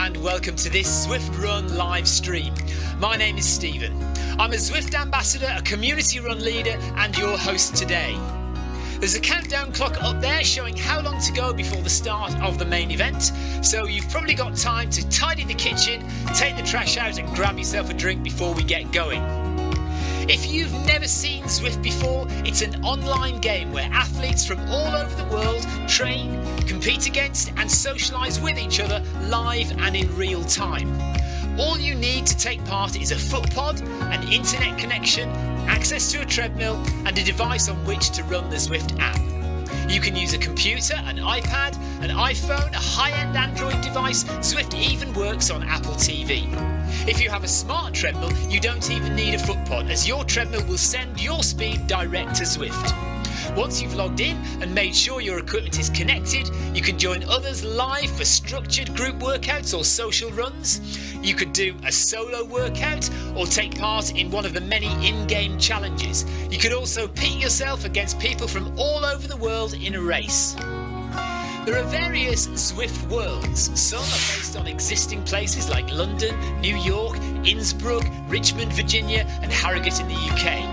and welcome to this Zwift Run live stream. My name is Stephen. I'm a Zwift ambassador, a community run leader and your host today. There's a countdown clock up there showing how long to go before the start of the main event, so you've probably got time to tidy the kitchen, take the trash out and grab yourself a drink before we get going. If you've never seen Zwift before, it's an online game where athletes from all over the world train, compete against and socialise with each other live and in real time. All you need to take part is a foot pod, an internet connection, access to a treadmill and a device on which to run the Zwift app. You can use a computer, an iPad, an iPhone, a high-end Android device. Zwift even works on Apple TV. If you have a smart treadmill, you don't even need a foot pod, as your treadmill will send your speed direct to Zwift. Once you've logged in and made sure your equipment is connected, you can join others live for structured group workouts or social runs. You could do a solo workout or take part in one of the many in-game challenges. You could also pit yourself against people from all over the world in a race. There are various Zwift Worlds. Some are based on existing places like London, New York, Innsbruck, Richmond, Virginia and Harrogate in the UK.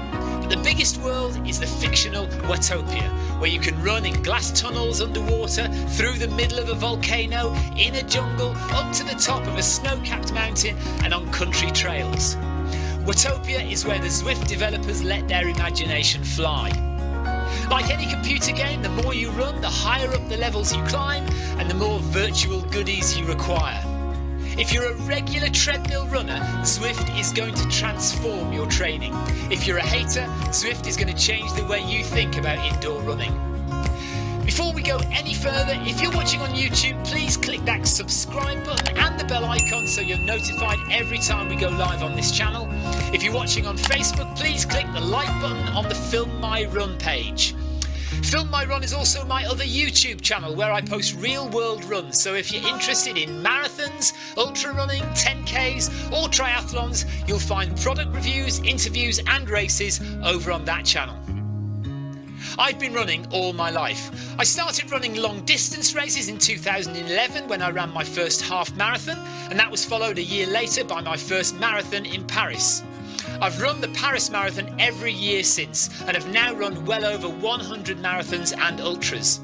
But the biggest world is the fictional Watopia, where you can run in glass tunnels underwater, through the middle of a volcano, in a jungle, up to the top of a snow-capped mountain and on country trails. Watopia is where the Zwift developers let their imagination fly. Like any computer game, the more you run, the higher up the levels you climb and the more virtual goodies you require. If you're a regular treadmill runner, Zwift is going to transform your training. If you're a hater, Zwift is going to change the way you think about indoor running. Before we go any further, if you're watching on YouTube, please click that subscribe button and the bell icon so you're notified every time we go live on this channel. If you're watching on Facebook, please click the like button on the Film My Run page. Film My Run is also my other YouTube channel where I post real world runs, so if you're interested in marathons, ultra running, 10Ks or triathlons, you'll find product reviews, interviews and races over on that channel. I've been running all my life. I started running long distance races in 2011 when I ran my first half marathon, and that was followed a year later by my first marathon in Paris. I've run the Paris Marathon every year since and have now run well over 100 marathons and ultras.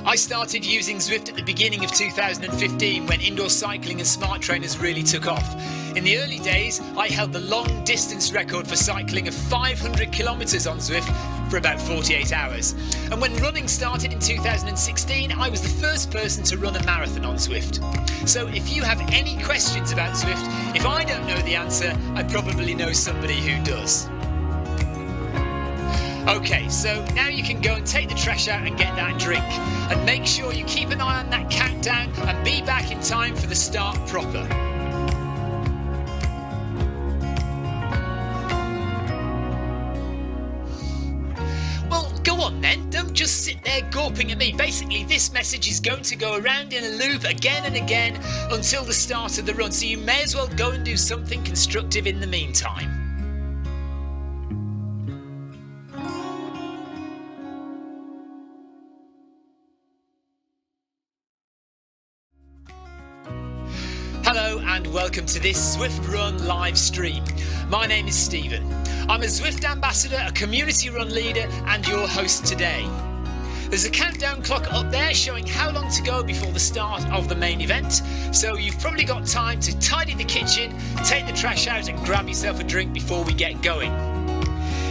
I started using Zwift at the beginning of 2015 when indoor cycling and smart trainers really took off. In the early days, I held the long distance record for cycling of 500 kilometres on Zwift for about 48 hours. And when running started in 2016, I was the first person to run a marathon on Zwift. So if you have any questions about Zwift, if I don't know the answer, I probably know somebody who does. Okay, so now you can go and take the trash out and get that drink. And make sure you keep an eye on that countdown and be back in time for the start proper. Well, go on then, don't just sit there gawping at me. Basically, this message is going to go around in a loop again and again until the start of the run, so you may as well go and do something constructive in the meantime. Hello and welcome to this Zwift Run live stream. My name is Stephen. I'm a Zwift ambassador, a community run leader and your host today. There's a countdown clock up there showing how long to go before the start of the main event, so you've probably got time to tidy the kitchen, take the trash out and grab yourself a drink before we get going.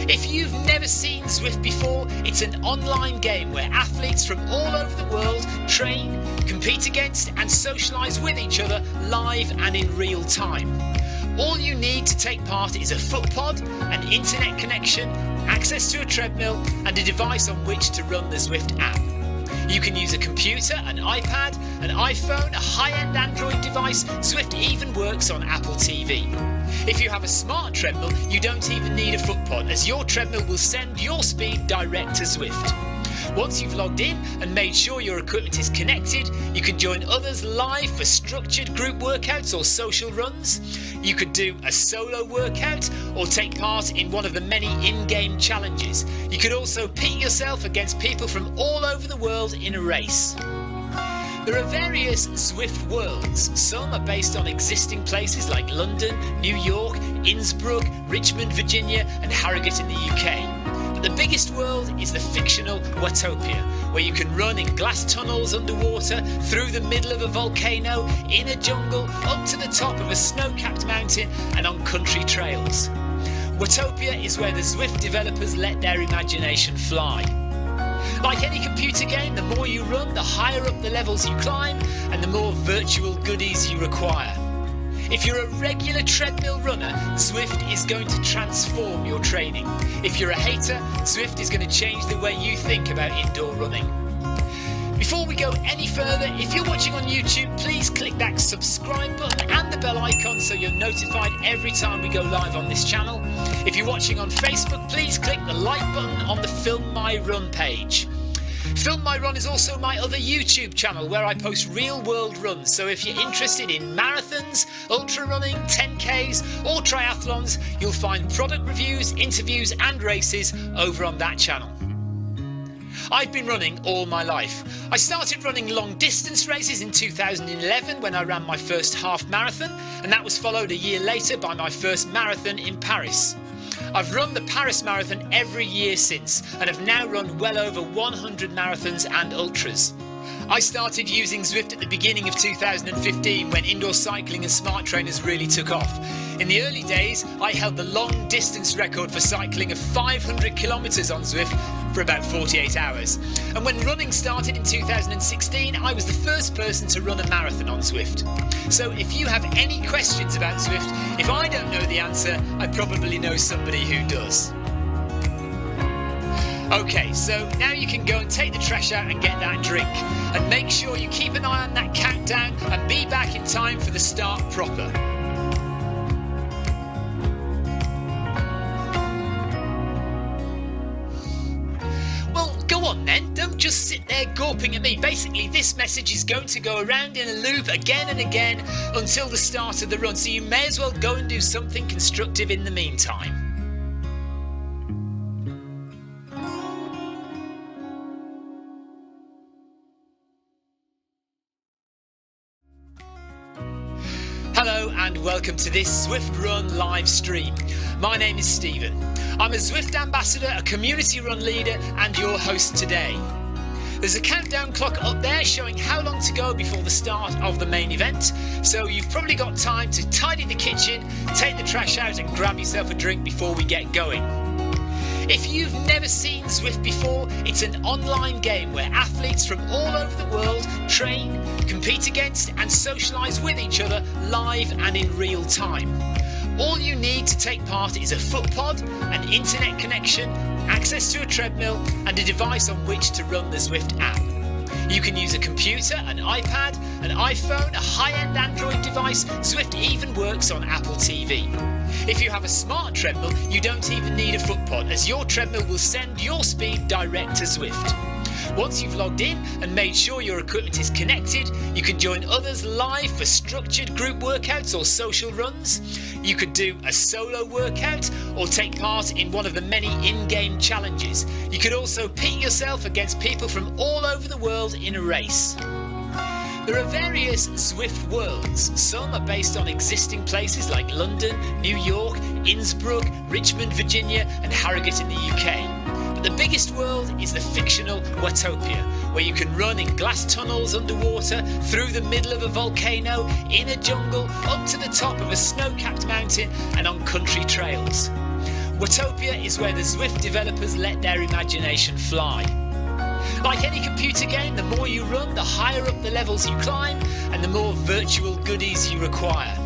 If you've never seen Zwift before, it's an online game where athletes from all over the world train, compete against and socialise with each other live and in real time. All you need to take part is a foot pod, an internet connection, access to a treadmill and a device on which to run the Zwift app. You can use a computer, an iPad, an iPhone, a high-end Android device. Zwift even works on Apple TV. If you have a smart treadmill, you don't even need a foot pod, as your treadmill will send your speed direct to Zwift. Once you've logged in and made sure your equipment is connected, you can join others live for structured group workouts or social runs. You could do a solo workout or take part in one of the many in-game challenges. You could also pit yourself against people from all over the world in a race. There are various Zwift Worlds. Some are based on existing places like London, New York, Innsbruck, Richmond, Virginia and Harrogate in the UK. But the biggest world is the fictional Watopia, where you can run in glass tunnels underwater, through the middle of a volcano, in a jungle, up to the top of a snow-capped mountain and on country trails. Watopia is where the Zwift developers let their imagination fly. Like any computer game, the more you run, the higher up the levels you climb and the more virtual goodies you require. If you're a regular treadmill runner, Zwift is going to transform your training. If you're a hater, Zwift is going to change the way you think about indoor running. Before we go any further, if you're watching on YouTube, please click that subscribe button and the bell icon so you're notified every time we go live on this channel. If you're watching on Facebook, please click the like button on the Film My Run page. Film My Run is also my other YouTube channel where I post real world runs, so if you're interested in marathons, ultra running, 10Ks or triathlons, you'll find product reviews, interviews and races over on that channel. I've been running all my life. I started running long distance races in 2011 when I ran my first half marathon, and that was followed a year later by my first marathon in Paris. I've run the Paris Marathon every year since and have now run well over 100 marathons and ultras. I started using Zwift at the beginning of 2015 when indoor cycling and smart trainers really took off. In the early days, I held the long distance record for cycling of 500 kilometres on Zwift for about 48 hours. And when running started in 2016, I was the first person to run a marathon on Zwift. So if you have any questions about Zwift, if I don't know the answer, I probably know somebody who does. Okay, so now you can go and take the trash out and get that drink. And make sure you keep an eye on that countdown and be back in time for the start proper. Well, go on then, don't just sit there gawping at me. Basically, this message is going to go around in a loop again and again until the start of the run, so you may as well go and do something constructive in the meantime. Hello and welcome to this Zwift Run live stream. My name is Stephen. I'm a Zwift ambassador, a community run leader and your host today. There's a countdown clock up there showing how long to go before the start of the main event, so you've probably got time to tidy the kitchen, take the trash out and grab yourself a drink before we get going. If you've never seen Zwift before, it's an online game where athletes from all over the world train, compete against and socialise with each other live and in real time. All you need to take part is a foot pod, an internet connection, access to a treadmill and a device on which to run the Zwift app. You can use a computer, an iPad, an iPhone, a high-end Android device. Zwift even works on Apple TV. If you have a smart treadmill, you don't even need a foot pod, as your treadmill will send your speed direct to Zwift. Once you've logged in and made sure your equipment is connected, you can join others live for structured group workouts or social runs. You could do a solo workout or take part in one of the many in-game challenges. You could also pit yourself against people from all over the world in a race. There are various Zwift Worlds. Some are based on existing places like London, New York, Innsbruck, Richmond, Virginia and Harrogate in the UK. But the biggest world is the fictional Watopia, where you can run in glass tunnels underwater, through the middle of a volcano, in a jungle, up to the top of a snow-capped mountain and on country trails. Watopia is where the Zwift developers let their imagination fly. Like any computer game, the more you run, the higher up the levels you climb and the more virtual goodies you require.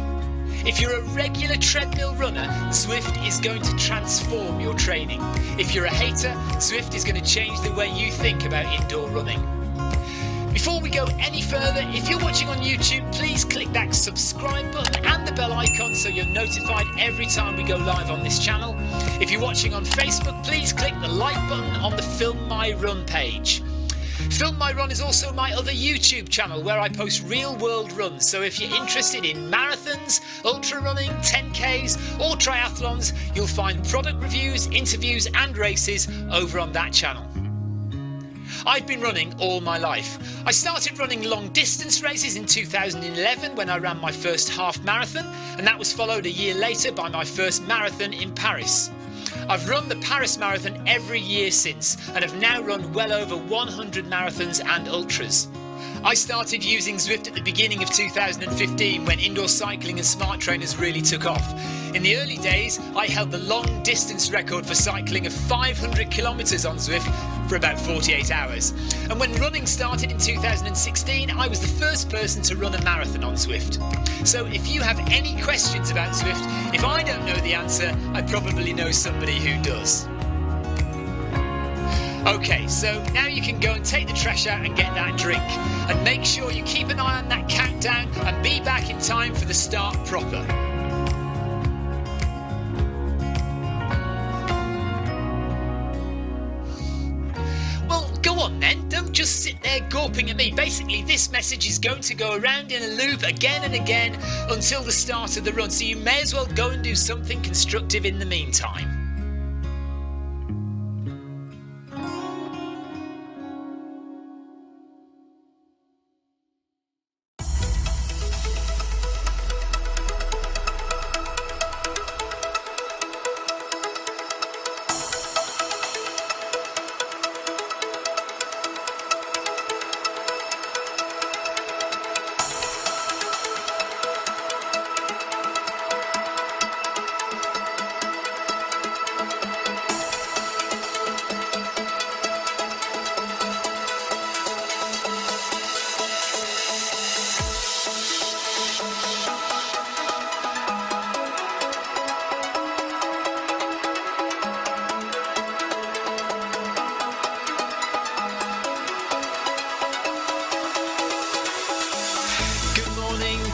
If you're a regular treadmill runner, Zwift is going to transform your training. If you're a hater, Zwift is going to change the way you think about indoor running. Before we go any further, if you're watching on YouTube, please click that subscribe button and the bell icon so you're notified every time we go live on this channel. If you're watching on Facebook, please click the like button on the Film My Run page. Film My Run is also my other YouTube channel where I post real world runs, so if you're interested in marathons, ultra running, 10Ks or triathlons, you'll find product reviews, interviews and races over on that channel. I've been running all my life. I started running long distance races in 2011 when I ran my first half marathon, and that was followed a year later by my first marathon in Paris. I've run the Paris Marathon every year since and have now run well over 100 marathons and ultras. I started using Zwift at the beginning of 2015 when indoor cycling and smart trainers really took off. In the early days, I held the long distance record for cycling of 500 kilometres on Zwift for about 48 hours. And when running started in 2016, I was the first person to run a marathon on Zwift. So if you have any questions about Zwift, if I don't know the answer, I probably know somebody who does. Okay, so now you can go and take the trash out and get that drink. And make sure you keep an eye on that countdown and be back in time for the start proper. Well, go on then, don't just sit there gawping at me. Basically, this message is going to go around in a loop again and again until the start of the run, so you may as well go and do something constructive in the meantime.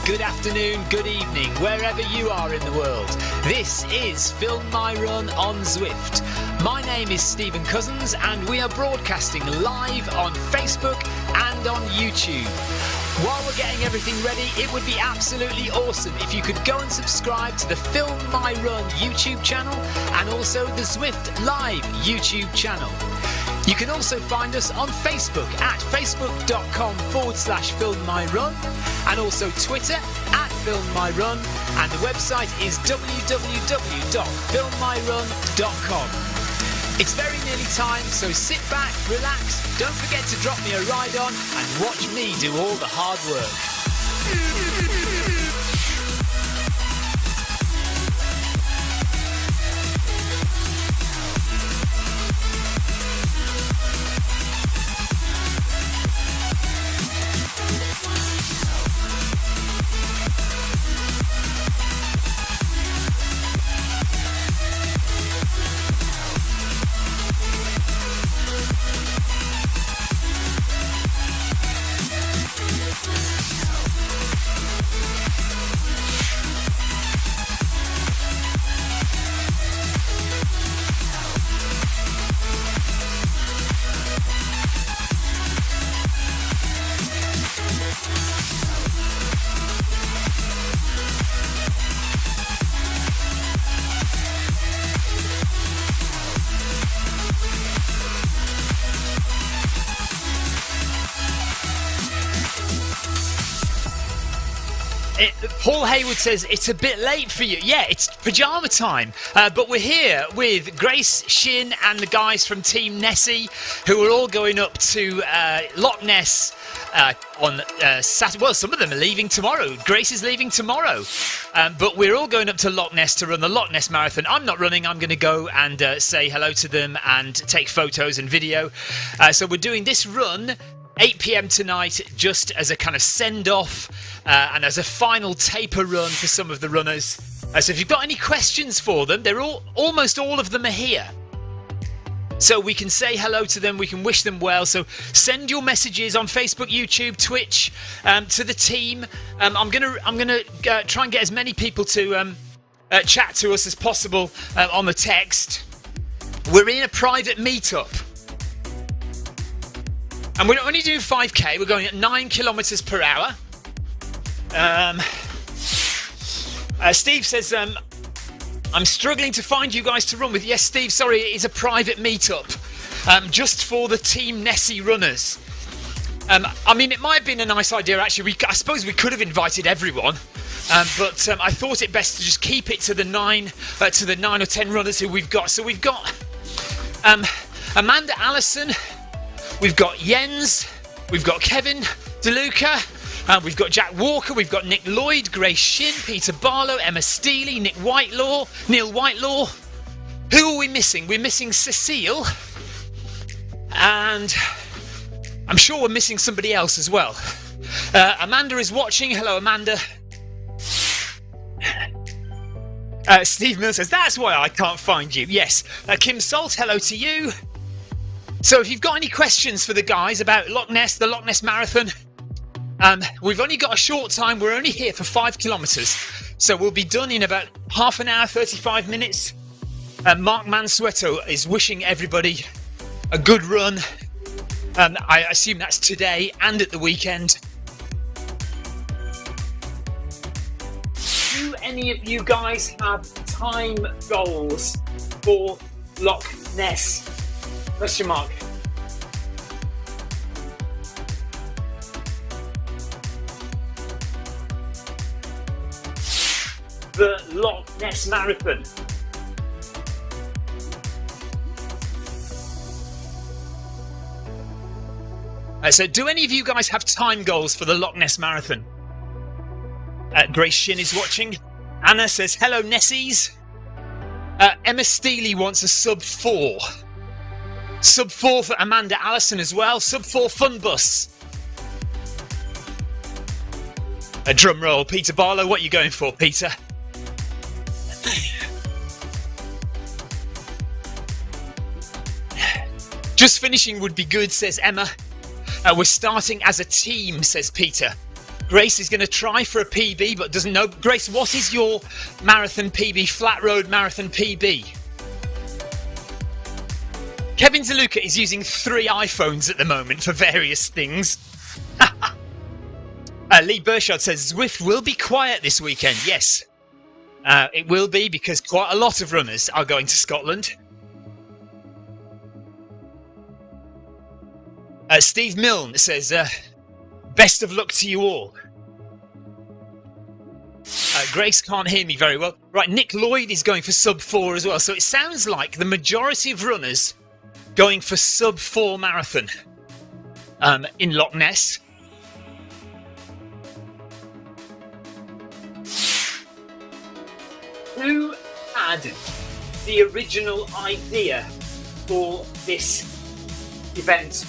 Good afternoon, good evening, wherever you are in the world. This is Film My Run on Zwift. My name is Stephen Cousins and we are broadcasting live on Facebook and on YouTube. While we're getting everything ready, it would be absolutely awesome if you could go and subscribe to the Film My Run YouTube channel and also the Zwift Live YouTube channel. You can also find us on Facebook at facebook.com/filmmyrun and also Twitter at filmmyrun, and the website is www.filmmyrun.com. It's very nearly time, so sit back, relax, don't forget to drop me a ride on and watch me do all the hard work. Paul Hayward says it's a bit late for you. Yeah, it's pyjama time. But we're here with Grace, Shin and the guys from Team Nessie, who are all going up to Loch Ness on Saturday. Well, some of them are leaving tomorrow. Grace is leaving tomorrow. But we're all going up to Loch Ness to run the Loch Ness Marathon. I'm not running. I'm going to go and say hello to them and take photos and video. So we're doing this run 8 p.m. tonight, just as a kind of send-off and as a final taper run for some of the runners. So if you've got any questions for them, almost all of them are here. So we can say hello to them, we can wish them well. So send your messages on Facebook, YouTube, Twitch to the team. I'm gonna try and get as many people to chat to us as possible on the text. We're in a private meetup. And we're only doing 5k, we're going at 9 kilometres per hour. Steve says, I'm struggling to find you guys to run with. Yes, Steve, sorry, it is a private meetup. just for the Team Nessie runners. I mean, it might have been a nice idea, actually. I suppose we could have invited everyone, but I thought it best to just keep it to the 9 or 10 runners who we've got. So we've got Amanda Allison, we've got Jens, we've got Kevin DeLuca, we've got Jack Walker, we've got Nick Lloyd, Grace Shin, Peter Barlow, Emma Steely, Neil Whitelaw. Who are we missing? We're missing Cecile, and I'm sure we're missing somebody else as well. Amanda is watching. Hello, Amanda. Steve Mill says, that's why I can't find you. Yes. Kim Salt, hello to you. So if you've got any questions for the guys about Loch Ness, the Loch Ness Marathon, we've only got a short time. We're only here for 5 kilometres. So we'll be done in about half an hour, 35 minutes. Mark Mansueto is wishing everybody a good run. I assume that's today and at the weekend. Do any of you guys have time goals for Loch Ness? Question mark. The Loch Ness Marathon. So do any of you guys have time goals for the Loch Ness Marathon? Grace Shin is watching. Anna says, hello, Nessies. Emma Steely wants a sub 4. Sub 4 for Amanda Allison as well. Sub 4 fun bus. A drum roll. Peter Barlow, what are you going for, Peter? Just finishing would be good, says Emma. We're starting as a team, says Peter. Grace is going to try for a PB, but doesn't know. Grace, what is your marathon PB, flat road marathon PB? Kevin DeLuca is using 3 iPhones at the moment for various things. Lee Burchard says, Zwift will be quiet this weekend. Yes, it will be, because quite a lot of runners are going to Scotland. Steve Milne says, best of luck to you all. Grace can't hear me very well. Right, Nick Lloyd is going for sub 4 as well. So it sounds like the majority of runners going for sub 4 marathon in Loch Ness. Who had the original idea for this event,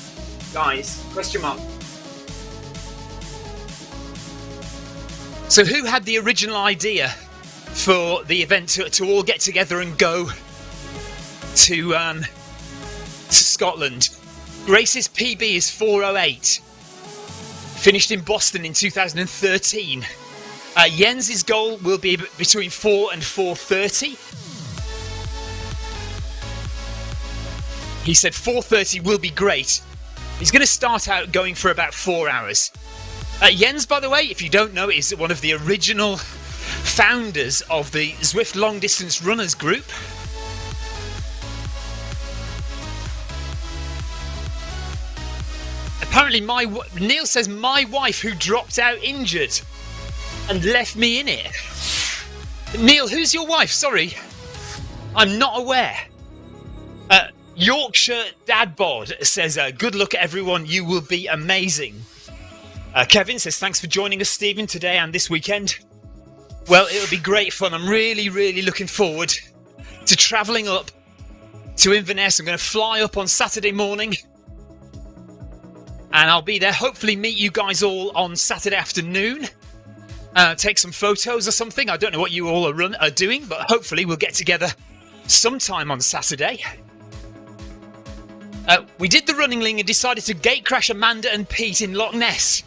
guys? Question mark. So who had the original idea for the event to all get together and go to Scotland? Grace's PB is 4:08. Finished in Boston in 2013. Jens's goal will be between 4 and 4:30. He said 4:30 will be great. He's going to start out going for about 4 hours. Jens, by the way, if you don't know, is one of the original founders of the Zwift Long Distance Runners group. Apparently, Neil says my wife, who dropped out injured and left me in it. Neil, who's your wife? Sorry, I'm not aware. Yorkshire Dad Bod says, good luck everyone, you will be amazing. Kevin says, thanks for joining us, Stephen, today and this weekend. Well, it'll be great fun. I'm really, really looking forward to travelling up to Inverness. I'm going to fly up on Saturday morning. And I'll be there, hopefully meet you guys all on Saturday afternoon. Take some photos or something. I don't know what you all are doing, but hopefully we'll get together sometime on Saturday. We did the running link and decided to gate crash Amanda and Pete in Loch Ness.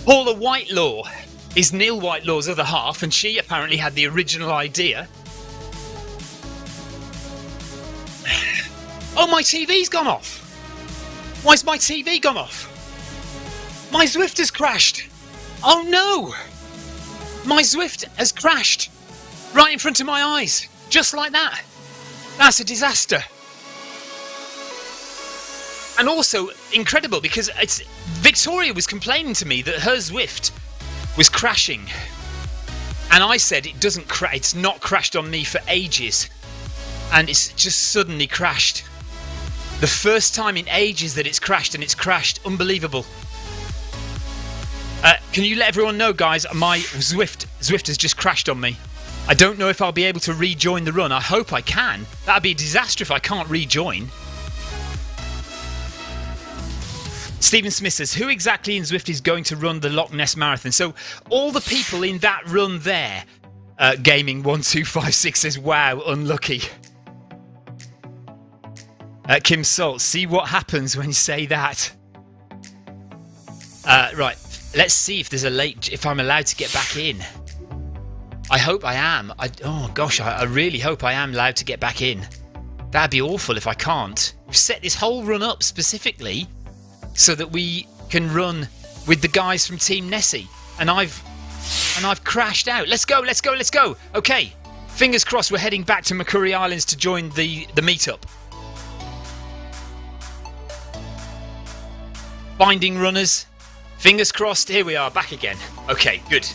Paula Whitelaw is Neil Whitelaw's other half, and she apparently had the original idea. Oh, my TV's gone off. Why's my TV gone off? My Zwift has crashed. Oh no! My Zwift has crashed right in front of my eyes, just like that. That's a disaster. And also incredible because Victoria was complaining to me that her Zwift was crashing, and I said it's not crashed on me for ages, and it's just suddenly crashed. The first time in ages that it's crashed, and it's crashed. Unbelievable. Can you let everyone know, guys, my Zwift has just crashed on me. I don't know if I'll be able to rejoin the run. I hope I can. That'd be a disaster if I can't rejoin. Stephen Smith says, who exactly in Zwift is going to run the Loch Ness Marathon? So all the people in that run there. Gaming1256 says, wow, unlucky. Kim Salt, see what happens when you say that. Right, let's see if there's if I'm allowed to get back in. I hope I am. Oh gosh, I really hope I am allowed to get back in. That'd be awful if I can't. We've set this whole run up specifically so that we can run with the guys from Team Nessie, and I've crashed out. Let's go. Okay, fingers crossed. We're heading back to Macquarie Islands to join the meetup. Binding runners. Fingers crossed. Here we are, back again. Okay, good.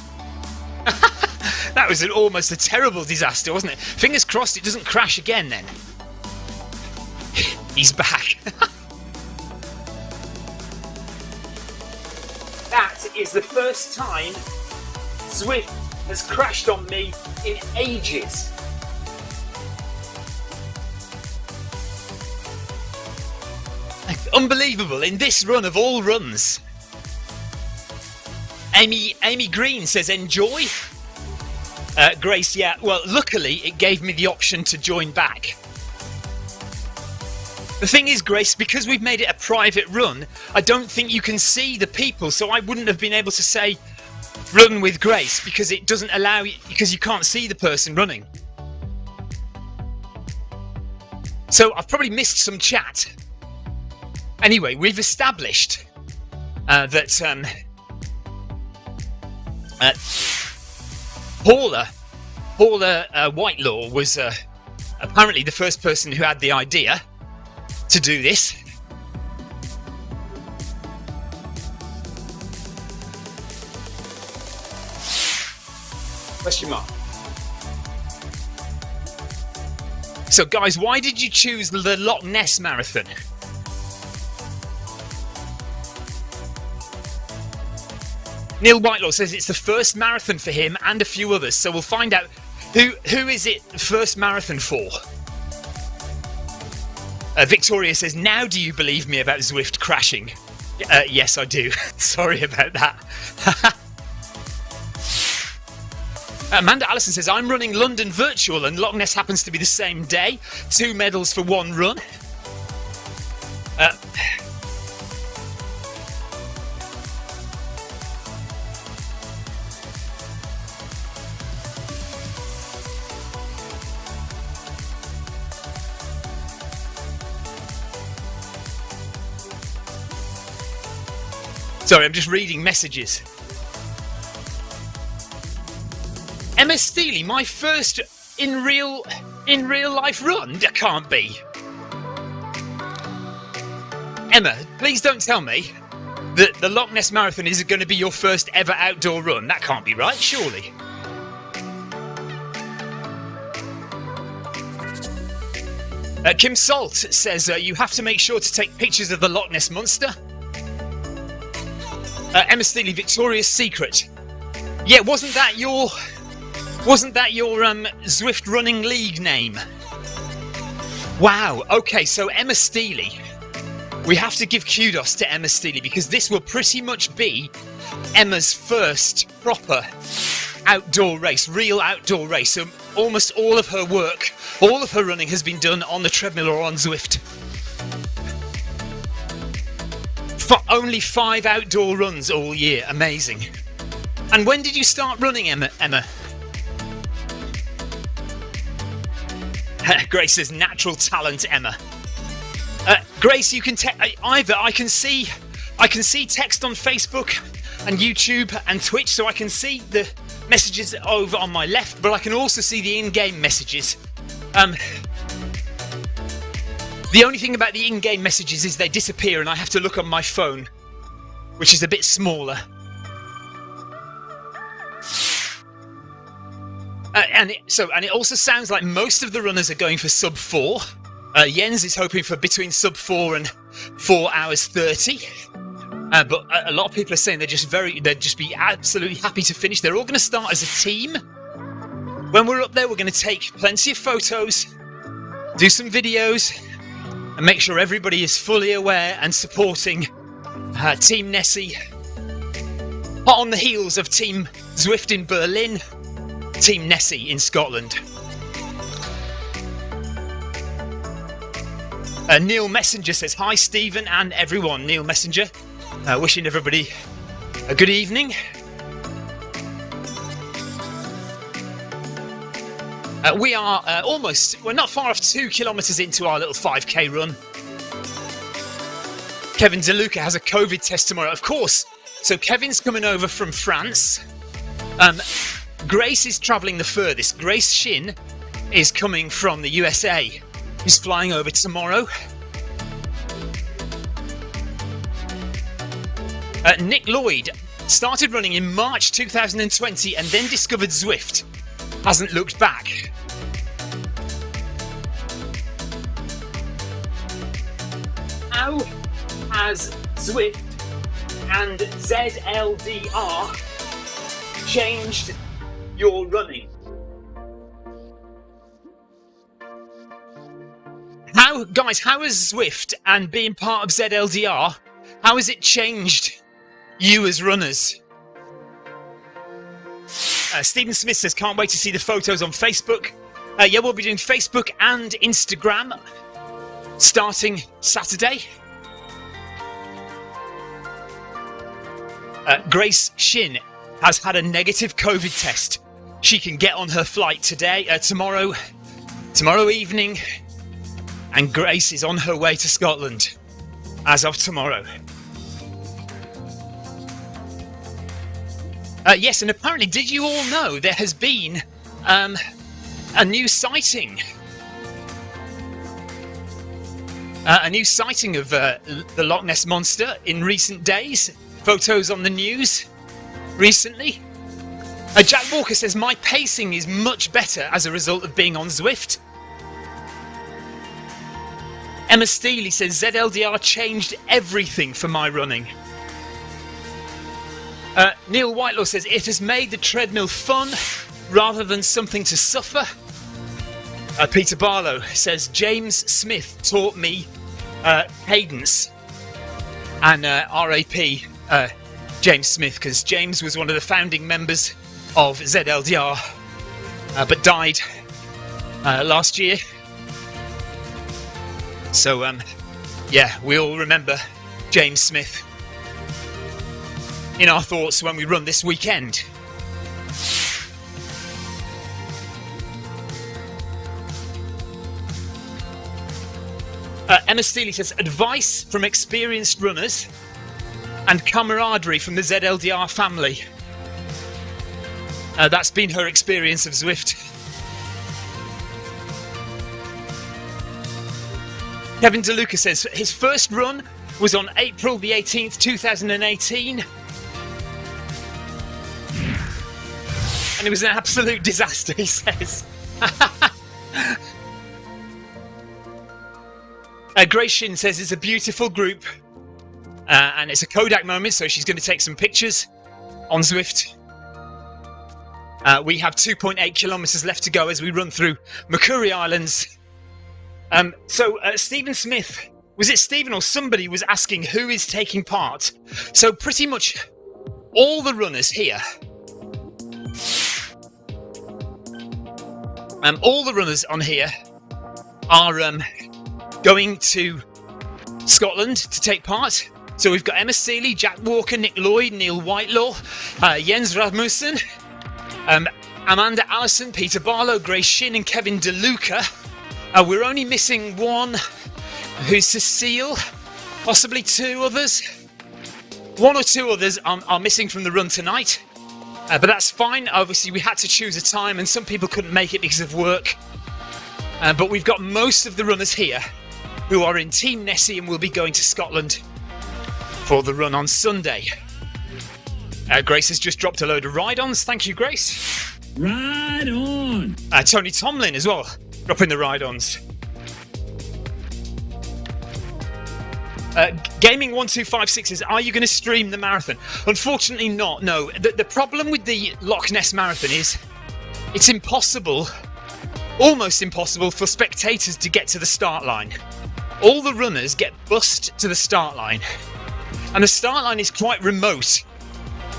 That was almost a terrible disaster, wasn't it? Fingers crossed it doesn't crash again then. He's back. That is the first time Zwift has crashed on me in ages. Unbelievable, in this run of all runs. Amy Green says, enjoy. Grace, yeah, well, luckily it gave me the option to join back. The thing is, Grace, because we've made it a private run, I don't think you can see the people, so I wouldn't have been able to say run with Grace because it doesn't allow you, because you can't see the person running. So I've probably missed some chat. Anyway, we've established that Paula Whitelaw was apparently the first person who had the idea to do this. Question mark. So guys, why did you choose the Loch Ness Marathon? Neil Whitelaw says it's the first marathon for him and a few others, so we'll find out who is it the first marathon for. Victoria says, now do you believe me about Zwift crashing? Yes, I do. Sorry about that. Amanda Allison says, I'm running London Virtual and Loch Ness happens to be the same day. 2 medals for 1 run. Sorry, I'm just reading messages. Emma Steely, my first in real life run? That can't be. Emma, please don't tell me that the Loch Ness Marathon is going to be your first ever outdoor run. That can't be right, surely. Kim Salt says you have to make sure to take pictures of the Loch Ness Monster. Emma Steely, Victoria's Secret. Yeah, wasn't that your Zwift Running League name? Wow. Okay, so Emma Steely. We have to give kudos to Emma Steely because this will pretty much be Emma's first proper outdoor race, real outdoor race. So almost all of her work, all of her running has been done on the treadmill or on Zwift. Only 5 outdoor runs all year. Amazing. And when did you start running, Emma? Grace says natural talent, Emma. Grace, you can either I can see text on Facebook and YouTube and Twitch, so I can see the messages over on my left, but I can also see the in-game messages. The only thing about the in-game messages is they disappear and I have to look on my phone, which is a bit smaller. And it also sounds like most of the runners are going for sub 4. Jens is hoping for between sub 4 and 4 hours 30. But a lot of people are saying they'd just be absolutely happy to finish. They're all going to start as a team. When we're up there, we're going to take plenty of photos, do some videos, and make sure everybody is fully aware and supporting Team Nessie. Hot on the heels of Team Zwift in Berlin, Team Nessie in Scotland. Neil Messenger says, hi Stephen and everyone. Neil Messenger, wishing everybody a good evening. We're not far off 2 kilometres into our little 5k run. Kevin DeLuca has a COVID test tomorrow, of course. So Kevin's coming over from France. Grace is travelling the furthest. Grace Shin is coming from the USA. He's flying over tomorrow. Nick Lloyd started running in March 2020 and then discovered Zwift. Hasn't looked back. How has Zwift and ZLDR changed your running? How has Zwift and being part of ZLDR, how has it changed you as runners? Stephen Smith says, can't wait to see the photos on Facebook. Yeah, we'll be doing Facebook and Instagram starting Saturday. Grace Shin has had a negative COVID test. She can get on her flight tomorrow evening, and Grace is on her way to Scotland as of tomorrow. Yes, and apparently, did you all know there has been a new sighting? A new sighting of the Loch Ness monster in recent days. Photos on the news recently. Jack Walker says, my pacing is much better as a result of being on Zwift. Emma Steely says, ZLDR changed everything for my running. Neil Whitelaw says, it has made the treadmill fun rather than something to suffer. Peter Barlow says, James Smith taught me cadence. And RAP James Smith, because James was one of the founding members of ZLDR, but died last year. So, yeah, we all remember James Smith in our thoughts when we run this weekend. Emma Steely says, advice from experienced runners and camaraderie from the ZLDR family. That's been her experience of Zwift. Kevin DeLuca says, his first run was on April the 18th, 2018. And it was an absolute disaster, he says. Grace Shin says it's a beautiful group. And it's a Kodak moment, so she's going to take some pictures on Zwift. We have 2.8 kilometres left to go as we run through Macquarie Islands. So Stephen Smith, was it Stephen or somebody was asking who is taking part? So pretty much all the runners here, all the runners on here are going to Scotland to take part. So we've got Emma Steely, Jack Walker, Nick Lloyd, Neil Whitelaw, Jens Rasmussen, Amanda Allison, Peter Barlow, Grace Shin and Kevin DeLuca. We're only missing one, who's Cecile, possibly two others. One or two others are missing from the run tonight, but that's fine. Obviously we had to choose a time and some people couldn't make it because of work, but we've got most of the runners here. who are in Team Nessie and will be going to Scotland for the run on Sunday. Grace has just dropped a load of ride-ons. Thank you, Grace. Ride on! Tony Tomlin as well, dropping the ride-ons. Gaming1256 says, are you going to stream the marathon? Unfortunately not, no. The problem with the Loch Ness Marathon is it's impossible, almost impossible, for spectators to get to the start line. All the runners get bussed to the start line. And the start line is quite remote,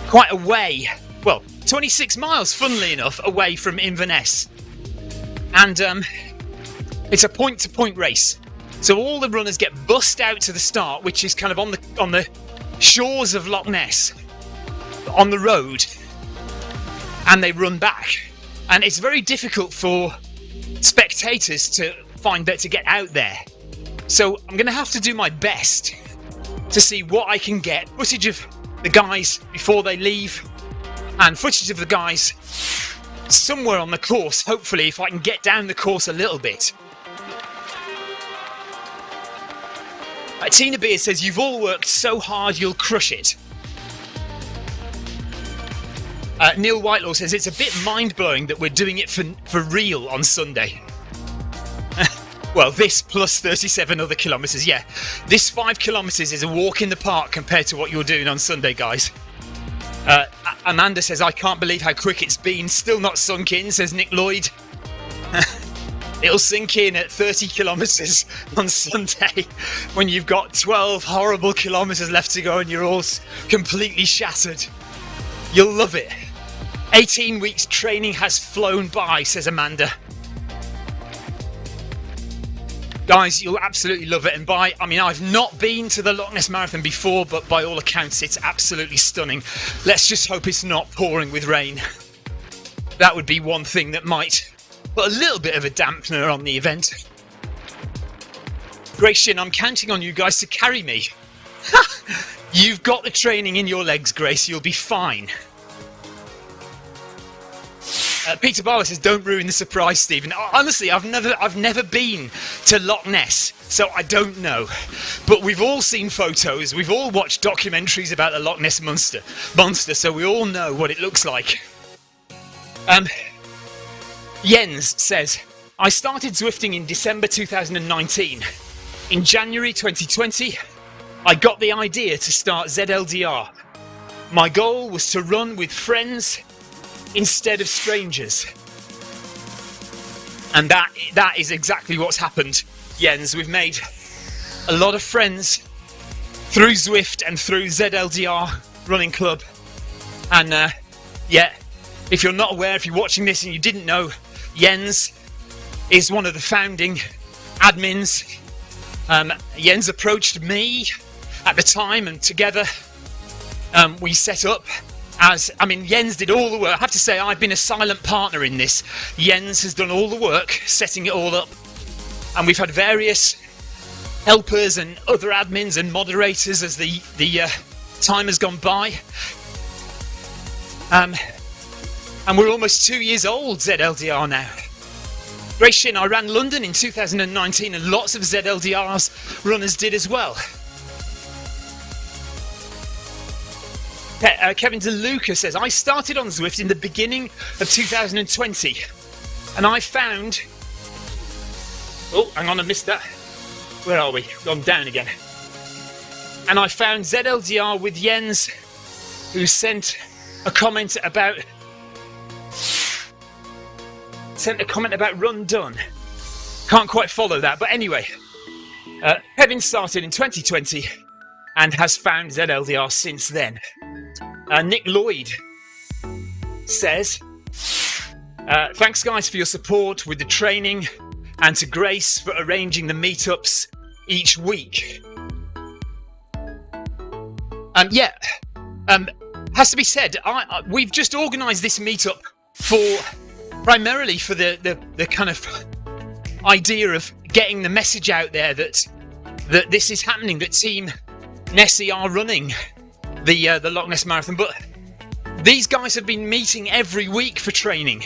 quite away. Well, 26 miles, funnily enough, away from Inverness. And it's a point-to-point race. So all the runners get bussed out to the start, which is kind of on the shores of Loch Ness, on the road, and they run back. And it's very difficult for spectators to get out there. So I'm going to have to do my best to see what I can get. Footage of the guys before they leave, and footage of the guys somewhere on the course, hopefully, if I can get down the course a little bit. Tina Beer says, you've all worked so hard you'll crush it. Neil Whitelaw says, it's a bit mind-blowing that we're doing it for real on Sunday. Well, this plus 37 other kilometres, yeah. This 5 kilometres is a walk in the park compared to what you're doing on Sunday, guys. Amanda says, I can't believe how quick it's been. Still not sunk in, says Nick Lloyd. It'll sink in at 30 kilometres on Sunday when you've got 12 horrible kilometres left to go and you're all completely shattered. You'll love it. 18 weeks training has flown by, says Amanda. Guys, you'll absolutely love it. And I've not been to the Loch Ness Marathon before, but by all accounts, it's absolutely stunning. Let's just hope it's not pouring with rain. That would be one thing that might put a little bit of a dampener on the event. Grace Shin, I'm counting on you guys to carry me. You've got the training in your legs, Grace. You'll be fine. Peter Barlow says, don't ruin the surprise, Stephen. Honestly, I've never been to Loch Ness, so I don't know. But we've all seen photos, we've all watched documentaries about the Loch Ness monster, so we all know what it looks like. Jens says, I started Zwifting in December 2019. In January 2020, I got the idea to start ZLDR. My goal was to run with friends instead of strangers. And that is exactly what's happened, Jens. We've made a lot of friends through Zwift and through ZLDR Running Club. And yeah, if you're not aware, if you're watching this and you didn't know, Jens is one of the founding admins. Jens approached me at the time, and together we set up Jens did all the work. I have to say, I've been a silent partner in this. Jens has done all the work, setting it all up. And we've had various helpers and other admins and moderators as the time has gone by. And we're almost 2 years old, ZLDR now. Grace Shin, I ran London in 2019 and lots of ZLDR's runners did as well. Kevin DeLuca says, I started on Zwift in the beginning of 2020 and I found... Oh, hang on, I missed that. Where are we? Gone down again. And I found ZLDR with Jens, who sent a comment about Run Done. Can't quite follow that, but anyway. Kevin started in 2020 and has found ZLDR since then. Nick Lloyd says, thanks guys for your support with the training and to Grace for arranging the meetups each week. Has to be said, we've just organised this meetup primarily for the kind of idea of getting the message out there that this is happening, that Team Nessie are running the Loch Ness Marathon. But these guys have been meeting every week for training,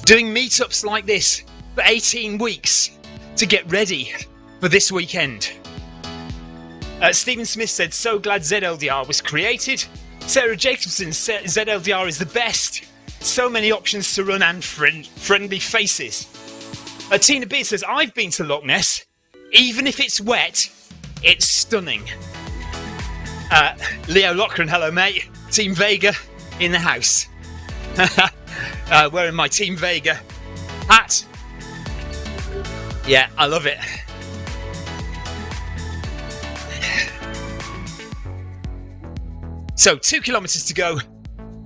doing meetups like this for 18 weeks to get ready for this weekend. Stephen Smith said, so glad ZLDR was created. Sarah Jacobson said ZLDR is the best. So many options to run and friendly faces. Tina Beard says, I've been to Loch Ness. Even if it's wet, it's stunning. Leo Lochran, hello mate. Team Vega in the house. Wearing my Team Vega hat. Yeah, I love it. So 2 kilometres to go.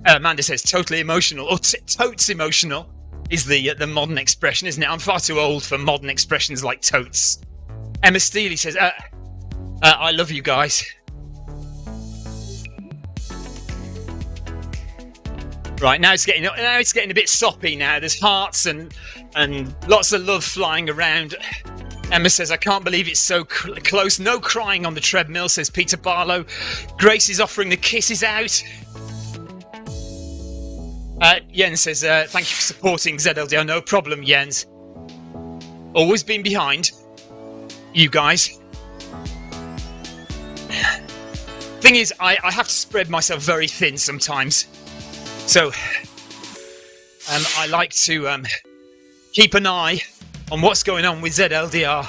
Amanda says totally emotional, or totes emotional is the modern expression, isn't it? I'm far too old for modern expressions like totes. Emma Steely says, I love you guys. Right, now it's getting a bit soppy now. There's hearts and lots of love flying around. Emma says, I can't believe it's so close. No crying on the treadmill, says Peter Barlow. Grace is offering the kisses out. Jens says, thank you for supporting ZLDR. No problem, Jens. Always been behind you guys. Thing is, I have to spread myself very thin sometimes. So, I like to keep an eye on what's going on with ZLDR.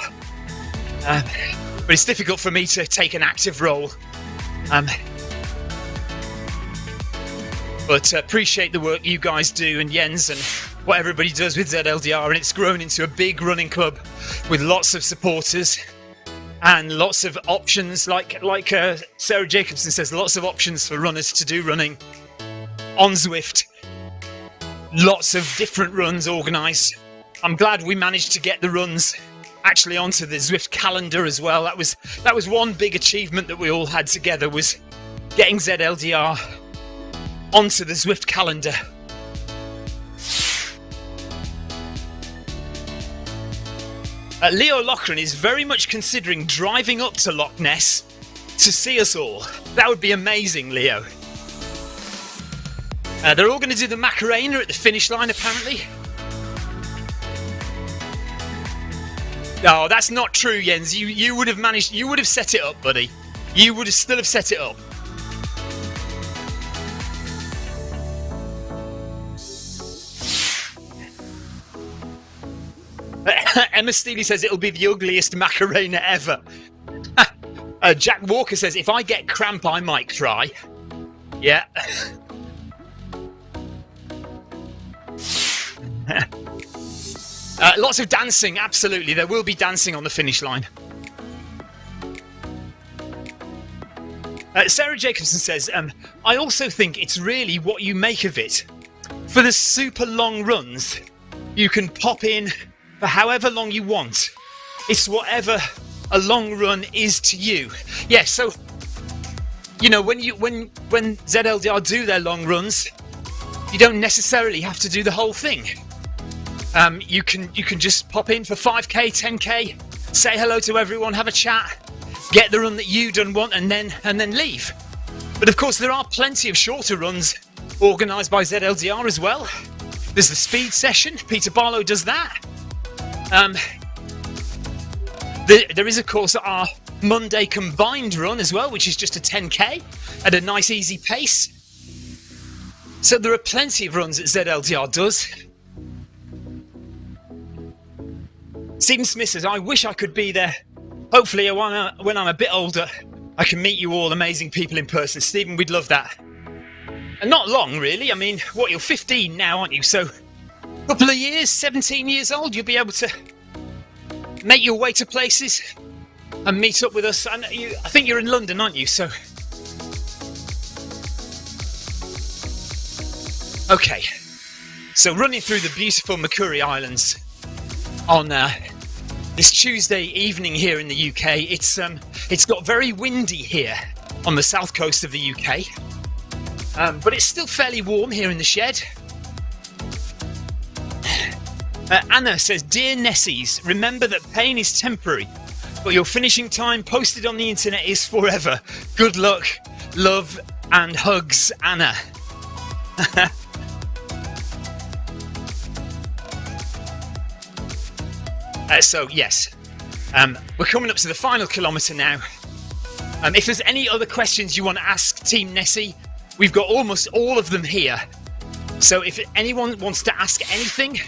But it's difficult for me to take an active role. But appreciate the work you guys do, and Jens, and what everybody does with ZLDR, and it's grown into a big running club with lots of supporters and lots of options, like Sarah Jacobson says, lots of options for runners to do running on Zwift. Lots of different runs organised. I'm glad we managed to get the runs actually onto the Zwift calendar as well. That was one big achievement that we all had together, was getting ZLDR onto the Zwift calendar. Leo Lochran is very much considering driving up to Loch Ness to see us all. That would be amazing, Leo. They're all going to do the Macarena at the finish line, apparently. Oh, that's not true, Jens. You would have managed. You would have set it up, buddy. You would have still have set it up. Emma Steely says it'll be the ugliest Macarena ever. Jack Walker says, if I get cramp, I might cry. Yeah. Lots of dancing, absolutely. There will be dancing on the finish line. Sarah Jacobson says, I also think it's really what you make of it. For the super long runs, you can pop in for however long you want. It's whatever a long run is to you. Yeah, so, you know, when ZLDR do their long runs, you don't necessarily have to do the whole thing. You can just pop in for 5k, 10k, say hello to everyone, have a chat, get the run that you don't want, and then leave. But of course, there are plenty of shorter runs organised by ZLDR as well. There's the speed session. Peter Barlow does that. There is, of course, our Monday combined run as well, which is just a 10k at a nice easy pace. So there are plenty of runs that ZLDR does. Stephen Smith says, I wish I could be there. Hopefully when I'm a bit older, I can meet you all amazing people in person. Stephen, we'd love that. And not long, really. I mean, what, you're 15 now, aren't you? So a couple of years, 17 years old, you'll be able to make your way to places and meet up with us. And I think you're in London, aren't you? So, okay. So running through the beautiful Macquarie Islands on this Tuesday evening here in the UK. It's got very windy here on the south coast of the UK, but it's still fairly warm here in the shed. Anna says, Dear Nessies, remember that pain is temporary, but your finishing time posted on the internet is forever. Good luck, love and hugs, Anna. So yes, We're coming up to the final kilometre now. If there's any other questions you want to ask Team Nessie, we've got almost all of them here. So if anyone wants to ask anything,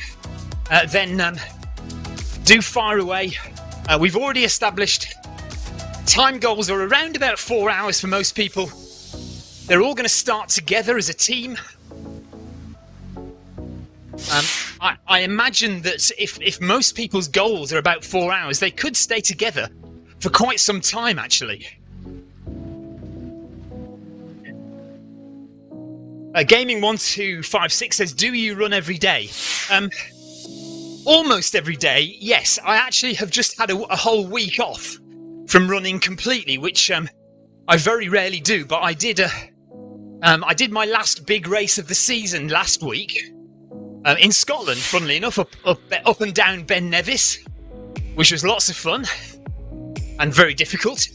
then do fire away. We've already established time goals are around about 4 hours for most people. They're all going to start together as a team. I imagine that if most people's goals are about 4 hours, they could stay together for quite some time, actually. Gaming1256 says, do you run every day? Almost every day, yes. I actually have just had a whole week off from running completely, which I very rarely do, but I did my last big race of the season last week in Scotland, funnily enough, up and down Ben Nevis, which was lots of fun and very difficult.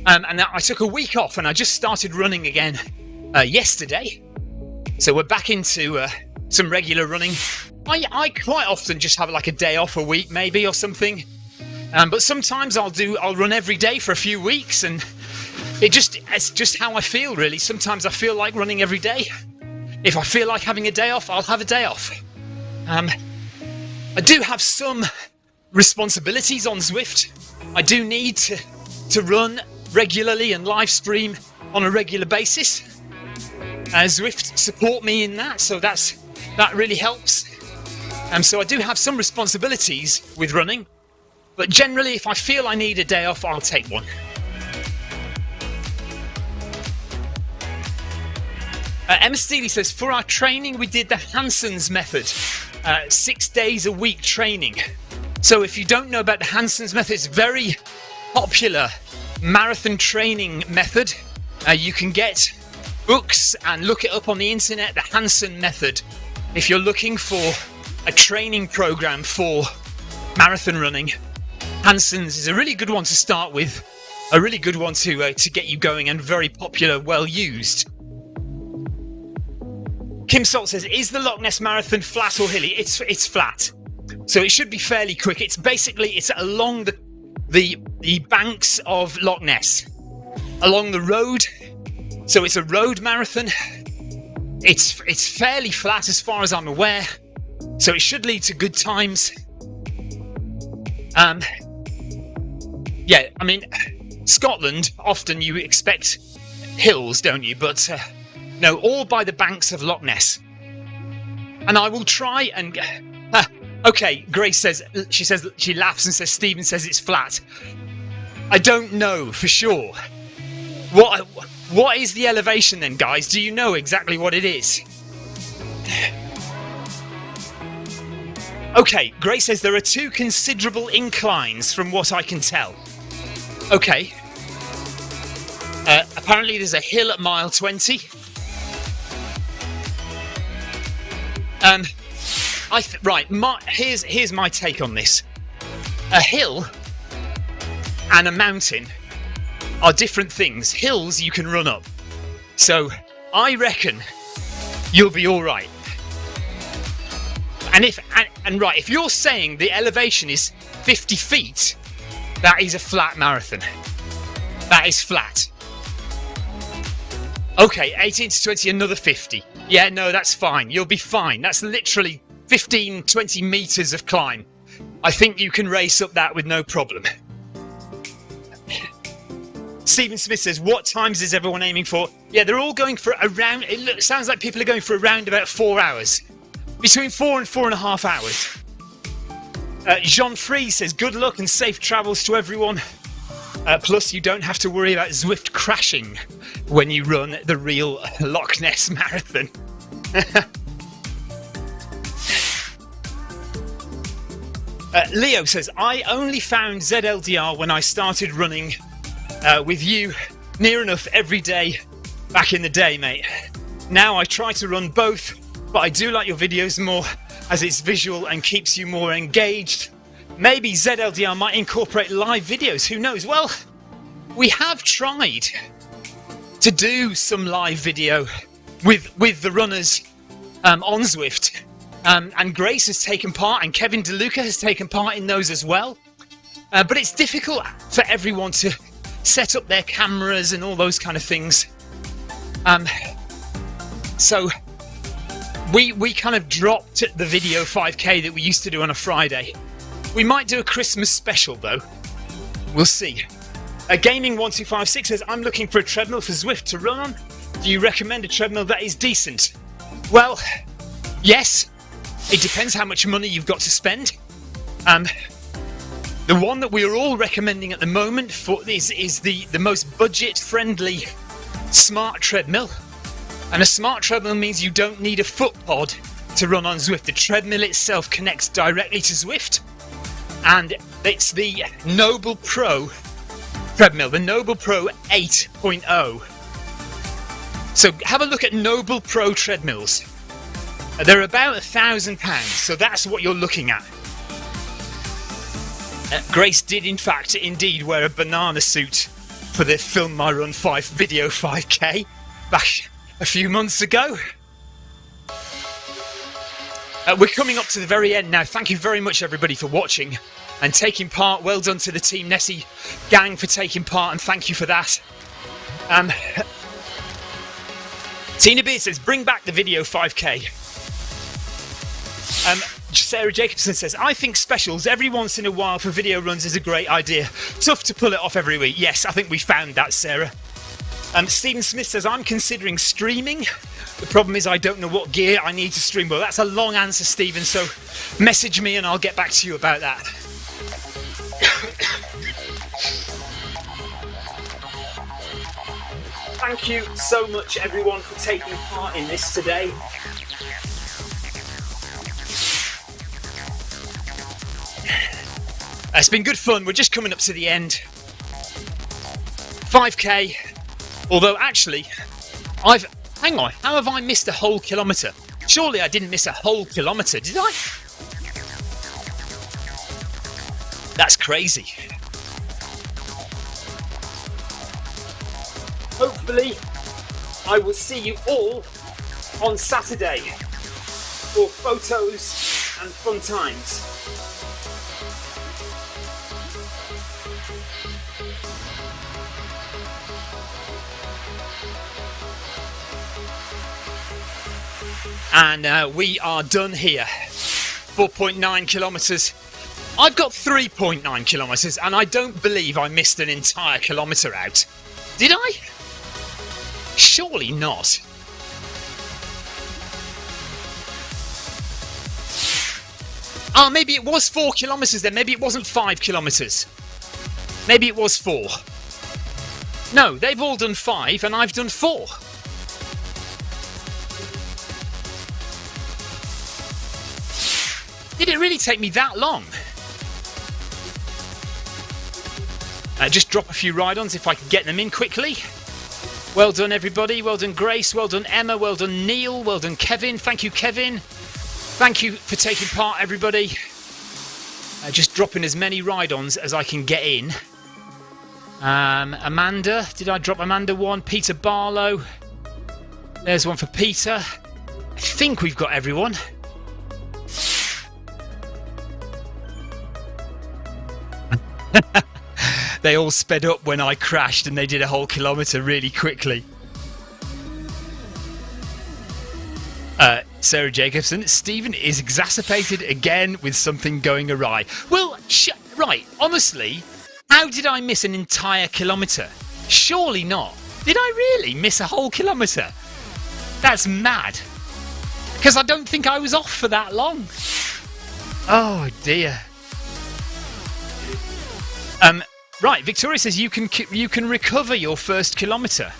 And I took a week off and I just started running again yesterday. So we're back into some regular running. I quite often just have like a day off a week maybe or something. But sometimes I'll run every day for a few weeks, and it's just how I feel, really. Sometimes I feel like running every day. If I feel like having a day off, I'll have a day off. I do have some responsibilities on Zwift. I do need to run regularly and live stream on a regular basis. Zwift support me in that, so that really helps. So I do have some responsibilities with running. But generally, if I feel I need a day off, I'll take one. Emma Steely says, for our training, we did the Hansen's method. 6 days a week training. So if you don't know about the Hansen's method, it's a very popular marathon training method. You can get books and look it up on the internet, the Hansen method. If you're looking for a training program for marathon running, Hansen's is a really good one to start with, a really good one to get you going, and very popular, well used. Kim Salt says, is the Loch Ness Marathon flat or hilly? It's flat, so it should be fairly quick. It's along the banks of Loch Ness, along the road. So it's a road marathon. It's fairly flat as far as I'm aware, so it should lead to good times. Yeah, I mean, Scotland, often you expect hills, don't you? But no, all by the banks of Loch Ness. And I will try and... okay, Grace says, she laughs and says, Stephen says it's flat. I don't know for sure. What is the elevation then, guys? Do you know exactly what it is? Okay, Grace says there are 2 considerable inclines from what I can tell. Okay. Apparently there's a hill at mile 20. Here's my take on this. A hill and a mountain are different things. Hills you can run up. So I reckon you'll be all right. And if you're saying the elevation is 50 feet, that is a flat marathon. That is flat. Okay, 18 to 20, another 50. Yeah, no, that's fine. You'll be fine. That's literally 15, 20 meters of climb. I think you can race up that with no problem. Stephen Smith says, what times is everyone aiming for? Yeah, they're all going for around... sounds like people are going for around about 4 hours. Between 4 and 4.5 hours. Jean Free says, good luck and safe travels to everyone. Plus, you don't have to worry about Zwift crashing when you run the real Loch Ness Marathon. Leo says, I only found ZLDR when I started running with you near enough every day back in the day, mate. Now I try to run both, but I do like your videos more as it's visual and keeps you more engaged. Maybe ZLDR might incorporate live videos, who knows? Well, we have tried to do some live video with the runners on Zwift. And Grace has taken part, and Kevin DeLuca has taken part in those as well. But it's difficult for everyone to set up their cameras and all those kind of things. So we kind of dropped the video 5k that we used to do on a Friday. We might do a Christmas special though. We'll see. Gaming1256 says, I'm looking for a treadmill for Zwift to run on. Do you recommend a treadmill that is decent? Well, yes. It depends how much money you've got to spend. The one that we're all recommending at the moment is the most budget-friendly smart treadmill. And a smart treadmill means you don't need a foot pod to run on Zwift. The treadmill itself connects directly to Zwift. And it's the Noble Pro treadmill, the Noble Pro 8.0. So have a look at Noble Pro treadmills. They're about £1,000, so that's what you're looking at. Grace did indeed wear a banana suit for the Film My Run 5 video 5k back a few months ago. We're coming up to the very end now. Thank you very much everybody for watching and taking part. Well done to the Team Nessie gang for taking part, and thank you for that. Tina Beard says, bring back the video 5k. Sarah Jacobson says, I think specials every once in a while for video runs is a great idea. Tough to pull it off every week. Yes, I think we found that, Sarah. Stephen Smith says, I'm considering streaming. The problem is I don't know what gear I need to stream. Well, that's a long answer, Stephen, so message me and I'll get back to you about that. Thank you so much, everyone, for taking part in this today. It's been good fun. We're just coming up to the end. 5k. Although, actually, hang on. How have I missed a whole kilometre? Surely I didn't miss a whole kilometre, did I? That's crazy. Hopefully, I will see you all on Saturday for photos and fun times. And we are done here. 4.9 kilometres. I've got 3.9 kilometres, and I don't believe I missed an entire kilometre out. Did I? Surely not. Ah, maybe it was 4 kilometres then. Maybe it wasn't 5 kilometres. Maybe it was 4. No, they've all done 5 and I've done 4. Did it really take me that long? Just drop a few ride-ons if I can get them in quickly. Well done, everybody. Well done, Grace. Well done, Emma. Well done, Neil. Well done, Kevin. Thank you, Kevin. Thank you for taking part, everybody. Just dropping as many ride-ons as I can get in. Amanda. Did I drop Amanda one? Peter Barlow. There's one for Peter. I think we've got everyone. They all sped up when I crashed and they did a whole kilometre really quickly. Sarah Jacobson, Stephen is exacerbated again with something going awry. Well, right, honestly, how did I miss an entire kilometre? Surely not. Did I really miss a whole kilometre? That's mad. Because I don't think I was off for that long. Oh dear. Right, Victoria says you can recover your first kilometre.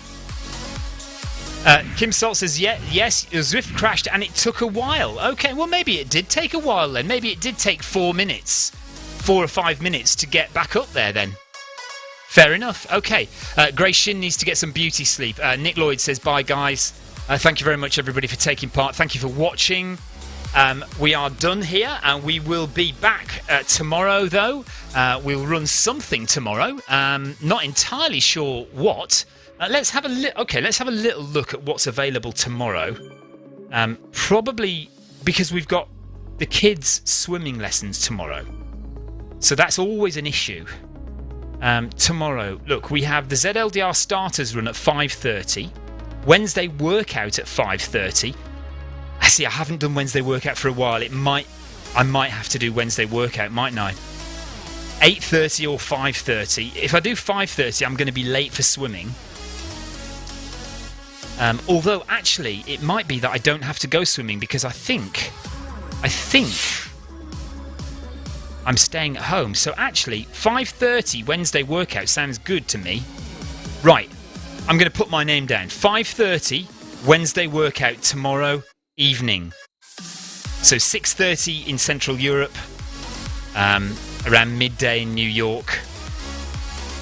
Kim Salt says yes, Zwift crashed and it took a while. Okay, well maybe it did take a while then. Maybe it did take 4 or 5 minutes to get back up there then. Fair enough. Okay, Grace Shin needs to get some beauty sleep. Nick Lloyd says bye guys. Thank you very much everybody for taking part. Thank you for watching. We are done here and we will be back tomorrow though. We'll run something tomorrow. Not entirely sure what. Let's have a little look at what's available tomorrow. Probably because we've got the kids' swimming lessons tomorrow. So that's always an issue. Tomorrow, look, we have the ZLDR starters run at 5:30. Wednesday workout at 5:30. I haven't done Wednesday workout for a while. I might have to do Wednesday workout, mightn't I? 8:30 or 5:30. If I do 5:30, I'm going to be late for swimming. Although, actually, it might be that I don't have to go swimming because I think I'm staying at home. So actually, 5:30 Wednesday workout sounds good to me. Right, I'm going to put my name down. 5:30 Wednesday workout tomorrow evening. So 6:30 in Central Europe, around midday in New York.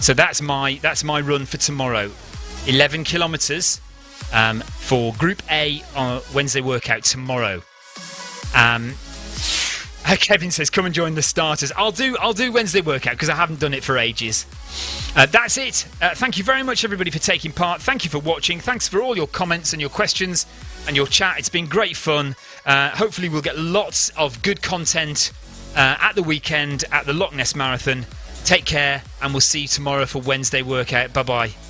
So that's my run for tomorrow. 11 kilometers for Group A on Wednesday workout tomorrow. Kevin says, "Come and join the starters." I'll do Wednesday workout because I haven't done it for ages. That's it. Thank you very much, everybody, for taking part. Thank you for watching. Thanks for all your comments and your questions and your chat. It's been great fun. Hopefully, we'll get lots of good content at the weekend at the Loch Ness Marathon. Take care, and we'll see you tomorrow for Wednesday workout. Bye bye.